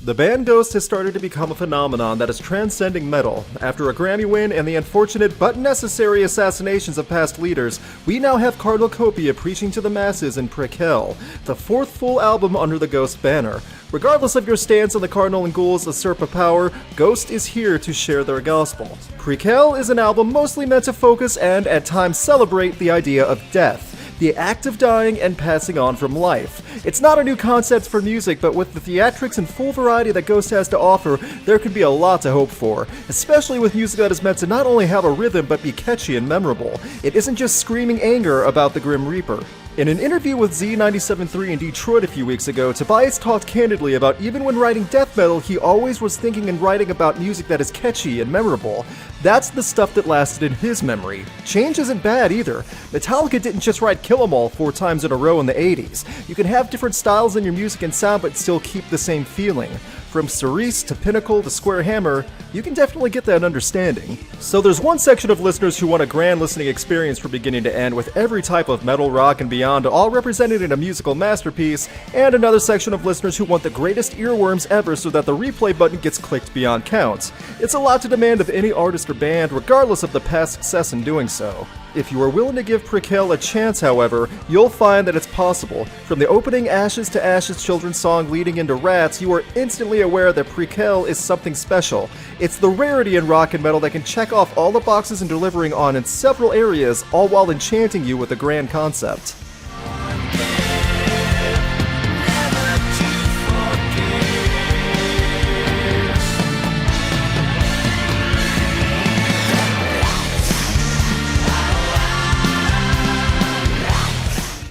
The band Ghost has started to become a phenomenon that is transcending metal. After a Grammy win and the unfortunate but necessary assassinations of past leaders, we now have Cornucopia preaching to the masses in Prequelle, the fourth full album under the Ghost banner. Regardless of your stance on the Cardinal and Ghouls' usurp power, Ghost is here to share their gospel. Prequelle is an album mostly meant to focus and, at times, celebrate the idea of death. The act of dying and passing on from life. It's not a new concept for music, but with the theatrics and full variety that Ghost has to offer, there could be a lot to hope for, especially with music that is meant to not only have a rhythm but be catchy and memorable. It isn't just screaming anger about the Grim Reaper. In an interview with Z97.3 in Detroit a few weeks ago, Tobias talked candidly about even when writing death metal, he always was thinking and writing about music that is catchy and memorable. That's the stuff that lasted in his memory. Change isn't bad either. Metallica didn't just write Kill 'Em All 4 times in a row in the 80s. You can have different styles in your music and sound but still keep the same feeling. From Cirice to Pinnacle to Square Hammer, you can definitely get that understanding. So there's one section of listeners who want a grand listening experience from beginning to end with every type of metal, rock, and beyond all represented in a musical masterpiece, and another section of listeners who want the greatest earworms ever so that the replay button gets clicked beyond count. It's a lot to demand of any artist or band, regardless of the past success in doing so. If you are willing to give Prequelle a chance, however, you'll find that it's possible. From the opening Ashes to Ashes children's song leading into Rats, you are instantly aware that Prequelle is something special. It's the rarity in rock and metal that can check off all the boxes and delivering on in several areas, all while enchanting you with a grand concept.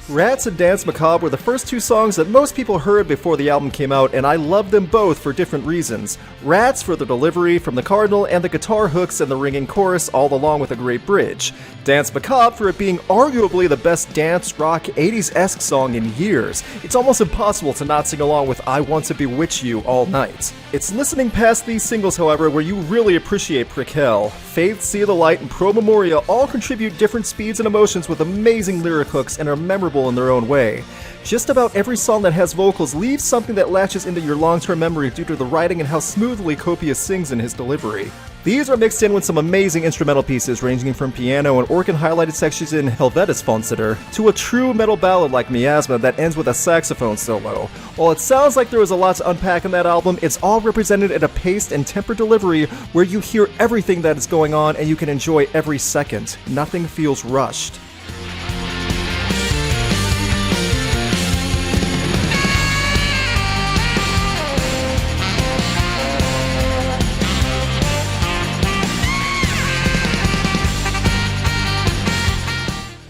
Rats and Dance Macabre were the first two songs that most people heard before the album came out, and I love them both for different reasons. Rats for the delivery from the Cardinal and the guitar hooks and the ringing chorus, all along with a great bridge. Dance Macabre for it being arguably the best dance rock 80s-esque song in years. It's almost impossible to not sing along with I Want to Bewitch You all night. It's listening past these singles, however, where you really appreciate Prequelle. Faith, See the Light, and Pro Memoria all contribute different speeds and emotions with amazing lyric hooks and are memorable in their own way. Just about every song that has vocals leaves something that latches into your long-term memory due to the writing and how smoothly Copia sings in his delivery. These are mixed in with some amazing instrumental pieces ranging from piano and organ-highlighted sections in Helvetesfonster to a true metal ballad like Miasma that ends with a saxophone solo. While it sounds like there is a lot to unpack in that album, it's all represented in a paced and tempered delivery where you hear everything that is going on and you can enjoy every second. Nothing feels rushed.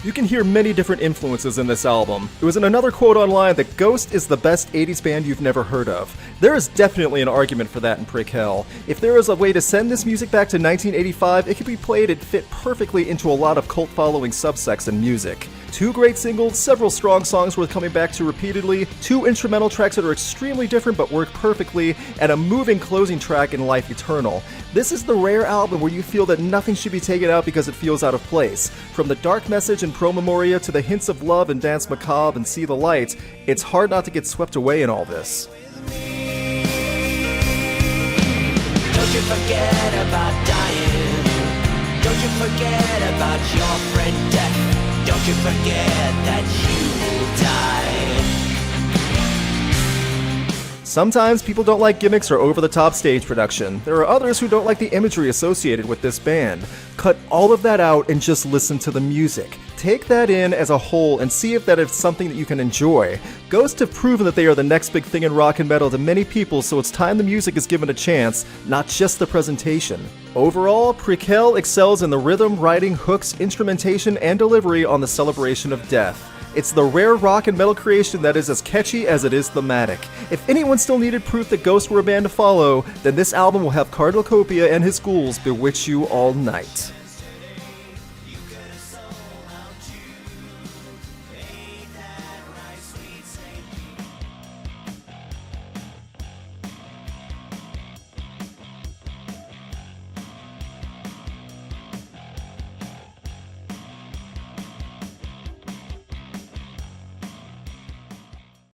You can hear many different influences in this album. It was in another quote online that Ghost is the best 80s band you've never heard of. There is definitely an argument for that in Prequelle. If there is a way to send this music back to 1985, it could be played and fit perfectly into a lot of cult-following subsects in music. 2 great singles, several strong songs worth coming back to repeatedly, 2 instrumental tracks that are extremely different but work perfectly, and a moving closing track in Life Eternal. This is the rare album where you feel that nothing should be taken out because it feels out of place. From the dark message in Pro Memoria to the hints of love in Dance Macabre and See the Light, it's hard not to get swept away in all this. Don't you forget about dying. Don't you forget about your friend death. Don't you forget that you will die. Sometimes people don't like gimmicks or over-the-top stage production. There are others who don't like the imagery associated with this band. Cut all of that out and just listen to the music. Take that in as a whole and see if that is something that you can enjoy. Ghost have proven that they are the next big thing in rock and metal to many people, so it's time the music is given a chance, not just the presentation. Overall, Prequelle excels in the rhythm, writing, hooks, instrumentation, and delivery on the celebration of death. It's the rare rock and metal creation that is as catchy as it is thematic. If anyone still needed proof that Ghost were a band to follow, then this album will have Cornucopia and his ghouls bewitch you all night.